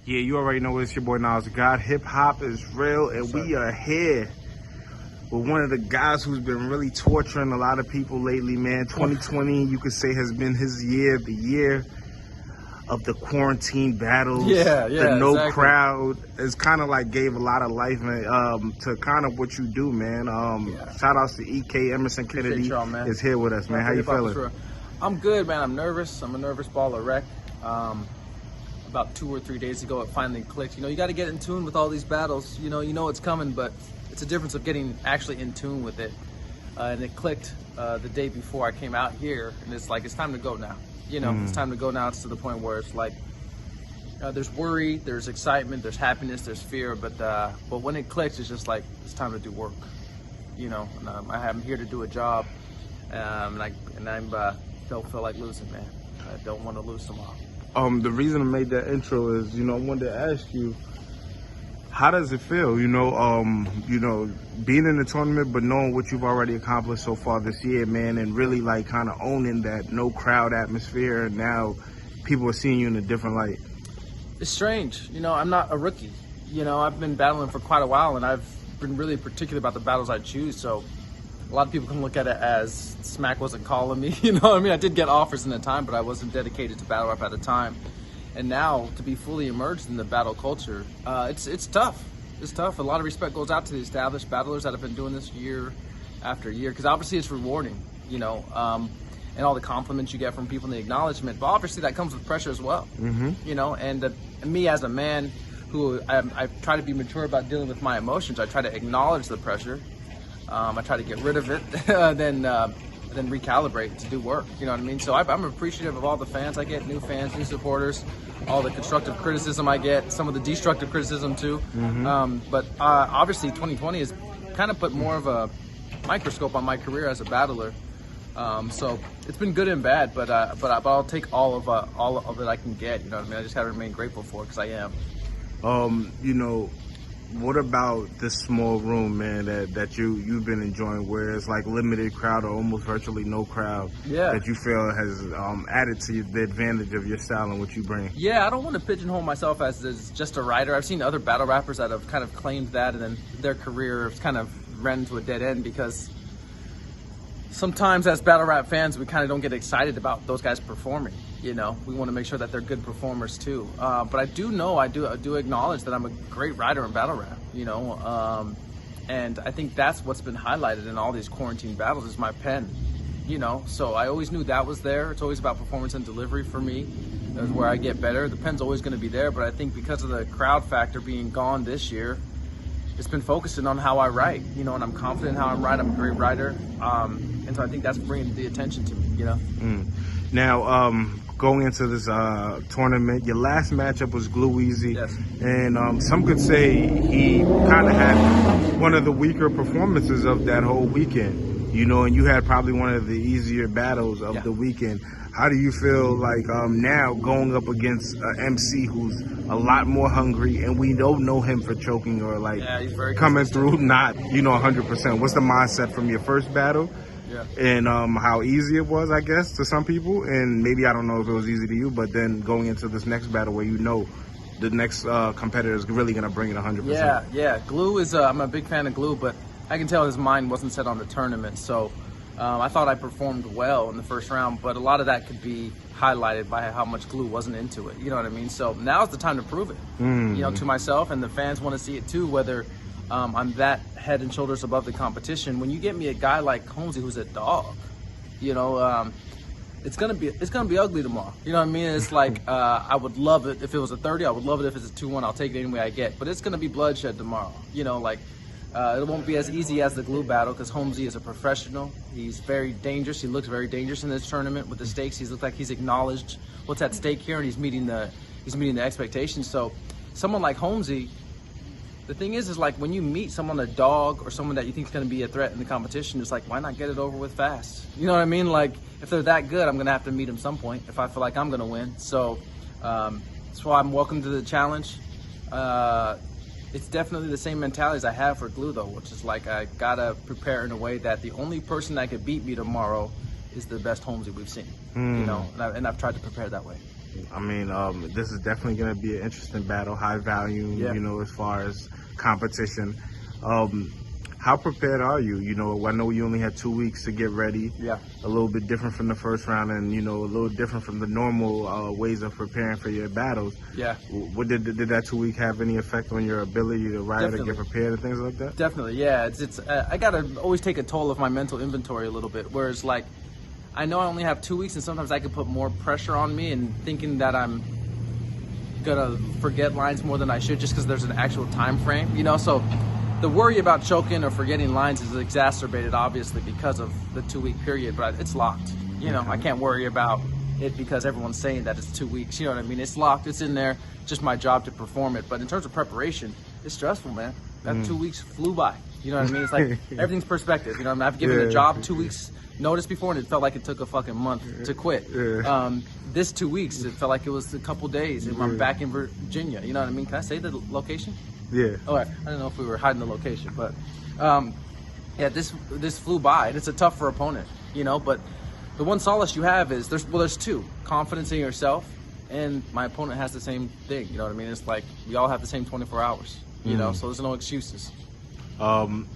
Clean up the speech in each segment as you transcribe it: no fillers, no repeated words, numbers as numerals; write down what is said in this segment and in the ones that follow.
Yeah, you already know it's your boy Nas God. Hip hop is real, and we are here with one of the guys who's been really torturing a lot of people lately, man. 2020, you could say, has been his year, the year of the quarantine battles. The no exactly. crowd. It's kind of like gave a lot of life to kind of what you do, man. Shout outs to EK, Emerson Kennedy is here with us, man. How you feeling? I'm good, man. I'm nervous. I'm a nervous ball of wreck. About 2 or 3 days ago, it finally clicked. You know, you got to get in tune with all these battles. You know it's coming, but it's a difference of getting actually in tune with it. And it clicked the day before I came out here, and it's like, it's time to go now. You know, it's time to go now. It's to the point where it's like, there's worry, there's excitement, there's happiness, there's fear, but when it clicks, it's just like, it's time to do work. You know, and I'm here to do a job, and I don't feel like losing, man. I don't want to lose tomorrow. The reason I made that intro is, I wanted to ask you, how does it feel, being in the tournament, but knowing what you've already accomplished so far this year, man, and really like kind of owning that no crowd atmosphere, and now people are seeing you in a different light? It's strange. I'm not a rookie. I've been battling for quite a while, and I've been really particular about the battles I choose, so a lot of people can look at it as Smack wasn't calling me, I did get offers in the time, but I wasn't dedicated to battle rap at the time. And now, to be fully immersed in the battle culture, it's tough. It's tough. A lot of respect goes out to the established battlers that have been doing this year after year, because obviously it's rewarding, and all the compliments you get from people and the acknowledgement, but obviously that comes with pressure as well, and me as a man who I try to be mature about dealing with my emotions. I try to acknowledge the pressure. I try to get rid of it, then recalibrate to do work. You know what I mean? So I'm appreciative of all the fans I get, new fans, new supporters, all the constructive criticism I get, some of the destructive criticism too. But obviously 2020 has kind of put more of a microscope on my career as a battler. So it's been good and bad, but I'll take all of it I can get. You know what I mean? I just gotta remain grateful for it, because I am. What about this small room, man, that you've been enjoying, where it's like limited crowd or almost virtually no crowd, that you feel has added to the advantage of your style and what you bring? Yeah, I don't want to pigeonhole myself as just a writer. I've seen other battle rappers that have kind of claimed that, and then their career has kind of ran to a dead end, because sometimes as battle rap fans, we kind of don't get excited about those guys performing. We want to make sure that they're good performers too. But I do acknowledge that I'm a great writer in battle rap, and I think that's what's been highlighted in all these quarantine battles is my pen, so I always knew that was there. It's always about performance and delivery for me. That's where I get better. The pen's always going to be there, but I think because of the crowd factor being gone this year, it's been focusing on how I write, and I'm confident in how I write. I'm a great writer, and so I think that's bringing the attention to me, Now, going into this tournament, your last matchup was Glueazy, and some could say he kind of had one of the weaker performances of that whole weekend, and you had probably one of the easier battles of the weekend. How do you feel like now going up against an MC who's a lot more hungry, and we don't know him for choking or like coming through not 100%? What's the mindset from your first battle? And how easy it was, I guess, to some people, and maybe I don't know if it was easy to you, but then going into this next battle where the next competitor is really going to bring it 100%. Yeah. Glue is, I'm a big fan of Glue, but I can tell his mind wasn't set on the tournament, so I thought I performed well in the first round, but a lot of that could be highlighted by how much Glue wasn't into it, you know what I mean? So now's the time to prove it, to myself, and the fans want to see it too, whether I'm that head and shoulders above the competition. When you get me a guy like Holmzie, who's a dog, it's gonna be ugly tomorrow. You know what I mean? It's like I would love it if it was a 30. I would love it if it's a 2-1. I'll take it any way I get. But it's gonna be bloodshed tomorrow. It won't be as easy as the Glue battle, because Holmzie is a professional. He's very dangerous. He looks very dangerous in this tournament with the stakes. He looks like he's acknowledged what's at stake here, and he's meeting the expectations. So someone like Holmzie, the thing is like when you meet someone, a dog or someone that you think is going to be a threat in the competition, it's like, why not get it over with fast? You know what I mean? Like, if they're that good, I'm going to have to meet them some point if I feel like I'm going to win. So that's why I'm welcome to the challenge. It's definitely the same mentality as I have for Glue, though, which is like I got to prepare in a way that the only person that could beat me tomorrow is the best Holmzie we've seen, and I've tried to prepare that way. I mean, this is definitely going to be an interesting battle, high volume, you know, as far as competition. How prepared are you? You know, I know you only had 2 weeks to get ready. Yeah. A little bit different from the first round, and you know, a little different from the normal ways of preparing for your battles. Yeah. What did that 2 week have any effect on your ability to ride or get prepared and things like that? Definitely, yeah. It's I gotta always take a toll of my mental inventory a little bit. Whereas, like, I know I only have 2 weeks, and sometimes I can put more pressure on me and thinking that I'm gonna forget lines more than I should just because there's an actual time frame, you know. So the worry about choking or forgetting lines is exacerbated, obviously, because of the 2 week period, but it's locked. You know, I can't worry about it because everyone's saying that it's 2 weeks. You know what I mean? It's locked, it's in there, just my job to perform it. But in terms of preparation, it's stressful, man. That 2 weeks flew by. You know what I mean? It's like everything's perspective. You know what I mean? I've given a job 2 weeks notice before, and it felt like it took a fucking month to quit. This 2 weeks, it felt like it was a couple days, and I'm back in Virginia. You know what I mean? Can I say the location? Yeah. Oh, I don't know if we were hiding the location, but yeah, this flew by, and it's a tougher opponent, you know. But the one solace you have is there's two: confidence in yourself, and my opponent has the same thing. You know what I mean? It's like we all have the same 24 hours, you know. So there's no excuses. And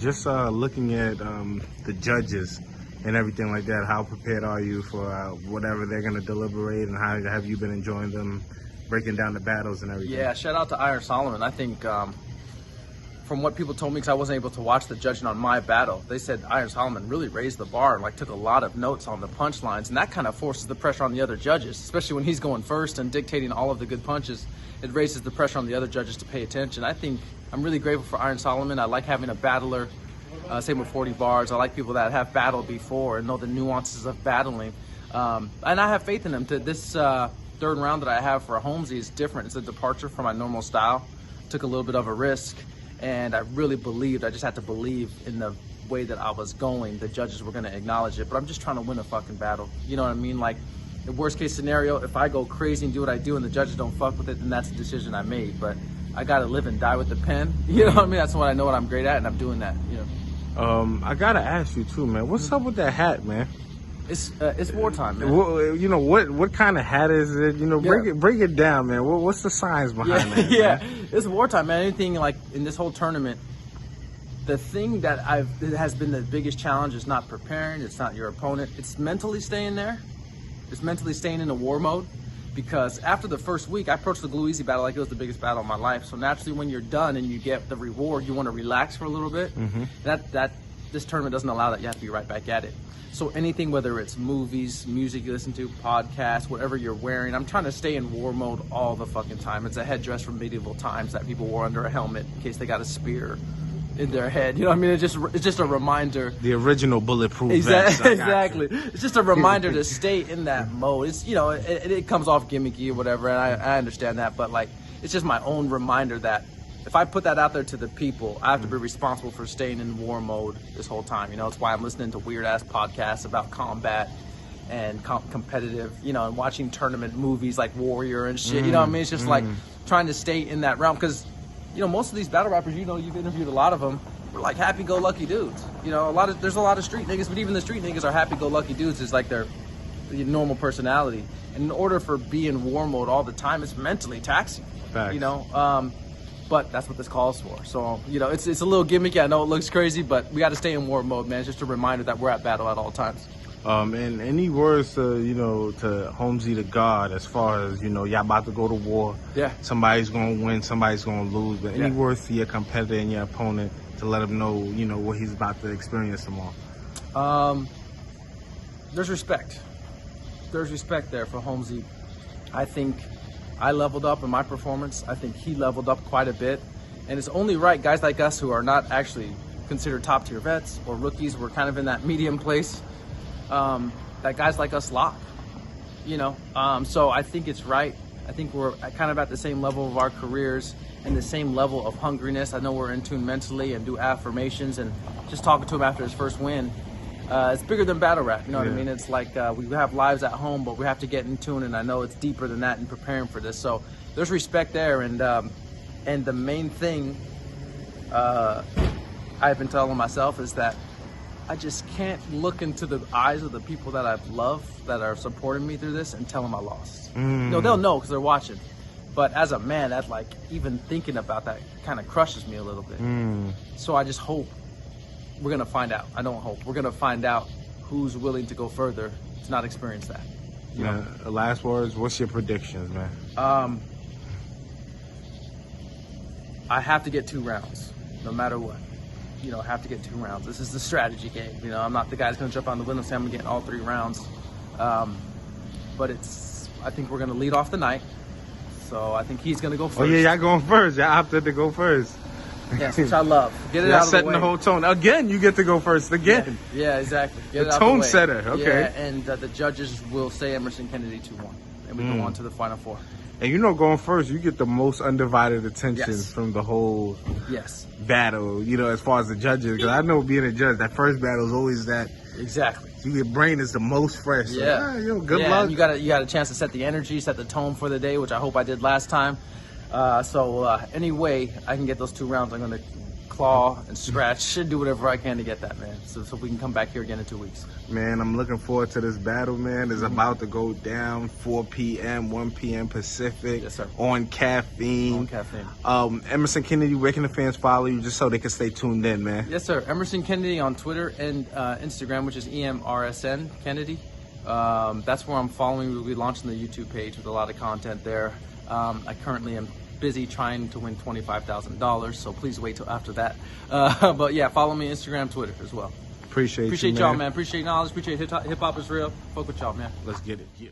just looking at the judges and everything like that, how prepared are you for whatever they're going to deliberate, and how have you been enjoying them breaking down the battles and everything? Yeah, shout out to Iron Solomon. I think from what people told me, because I wasn't able to watch the judging on my battle, they said Iron Solomon really raised the bar and like took a lot of notes on the punchlines, and that kind of forces the pressure on the other judges, especially when he's going first and dictating all of the good punches. It raises the pressure on the other judges to pay attention. I think I'm really grateful for Iron Solomon. I like having a battler. Same with 40 bars. I like people that have battled before and know the nuances of battling. And I have faith in them. This third round that I have for Holmzie is different. It's a departure from my normal style. Took a little bit of a risk, and I really believed. I just had to believe in the way that I was going. The judges were going to acknowledge it. But I'm just trying to win a fucking battle. You know what I mean? Like, the worst case scenario, if I go crazy and do what I do and the judges don't fuck with it, then that's a decision I made. But I got to live and die with the pen. You know what I mean? That's what I know what I'm great at, and I'm doing that, you know. I gotta ask you too, man. What's up with that hat, man? It's wartime, man. Well, you know what kind of hat is it? You know, break it down, man. What's the science behind that? Yeah, it's wartime, man. Anything like in this whole tournament, the thing that has been the biggest challenge is not preparing. It's not your opponent. It's mentally staying there. It's mentally staying in a war mode. Because after the first week, I approached the Glueazy battle like it was the biggest battle of my life. So naturally, when you're done and you get the reward, you want to relax for a little bit. This tournament doesn't allow that. You have to be right back at it. So anything, whether it's movies, music you listen to, podcasts, whatever you're wearing, I'm trying to stay in war mode all the fucking time. It's a headdress from medieval times that people wore under a helmet in case they got a spear in their head. You know what I mean? It's just a reminder. The original bulletproof vest. Exactly. Exactly. It's just a reminder to stay in that mode. It's, you know, it comes off gimmicky or whatever, and I understand that, but like, it's just my own reminder that if I put that out there to the people, I have to be responsible for staying in war mode this whole time. You know, it's why I'm listening to weird ass podcasts about combat and competitive, you know, and watching tournament movies like Warrior and shit. You know what I mean? It's just like trying to stay in that realm, because you know, most of these battle rappers, you know, you've interviewed a lot of them, are like happy-go-lucky dudes. You know, there's a lot of street niggas, but even the street niggas are happy-go-lucky dudes. It's like their normal personality. And in order for being war mode all the time, it's mentally taxing. Facts. You know, but that's what this calls for. So, you know, it's a little gimmicky. I know it looks crazy, but we got to stay in war mode, man. It's just a reminder that we're at battle at all times. And any words to, you know, to Holmzie the God, as far as, you know, y'all about to go to war. Yeah. Somebody's going to win, somebody's going to lose. But any words to your competitor and your opponent to let him know, you know, what he's about to experience tomorrow? There's respect. There's respect there for Holmzie. I think I leveled up in my performance. I think he leveled up quite a bit. And it's only right, guys like us who are not actually considered top-tier vets or rookies, we're kind of in that medium place, that guys like us lock, you know. So I think it's right. I think we're kind of at the same level of our careers and the same level of hungriness. I know we're in tune mentally and do affirmations, and just talking to him after his first win, it's bigger than battle rap, you know what I mean? It's like we have lives at home, but we have to get in tune, and I know it's deeper than that in preparing for this. So there's respect there, and the main thing I've been telling myself is that I just can't look into the eyes of the people that I've loved, that are supporting me through this, and tell them I lost. No, they'll know because they're watching. But as a man, that like even thinking about that kind of crushes me a little bit. So I just hope we're gonna find out. I don't hope we're gonna find out who's willing to go further to not experience that. You know? Last words. What's your predictions, man? I have to get 2 rounds, no matter what. You know, I have to get 2 rounds. This is the strategy game. You know, I'm not the guy that's going to jump on the window and say I'm getting all 3 rounds. But I think we're going to lead off the night. So I think he's going to go first. Oh, yeah, y'all going first. Y'all opted to go first. Yes, which I love. Get it out of the way. Setting the whole tone. Again, you get to go first again. Yeah, exactly. Get the it out tone the way. setter. Okay. Yeah, and the judges will say Emerson Kennedy 2-1. And we go on to the final 4. And you know, going first, you get the most undivided attention from the whole battle, you know, as far as the judges. Because I know being a judge, that first battle is always that. Exactly. Your brain is the most fresh. Yeah. So, good luck. And you got a chance to set the energy, set the tone for the day, which I hope I did last time. Any way I can get those 2 rounds, I'm going to claw and scratch and do whatever I can to get that, man. So we can come back here again in 2 weeks. Man, I'm looking forward to this battle, man. It's about to go down 4 p.m., 1 p.m. Pacific. Yes, sir. On Caffeine. On Caffeine. Emerson Kennedy, where can the fans follow you just so they can stay tuned in, man? Yes, sir. Emerson Kennedy on Twitter and Instagram, which is EMRSN Kennedy. That's where I'm following. We'll be launching the YouTube page with a lot of content there. I currently am busy trying to win $25,000, so please wait till after that. But yeah, follow me Instagram, Twitter as well. Appreciate y'all, man. Appreciate knowledge. Appreciate hip hop is real. Fuck with y'all, man. Let's get it. Yeah.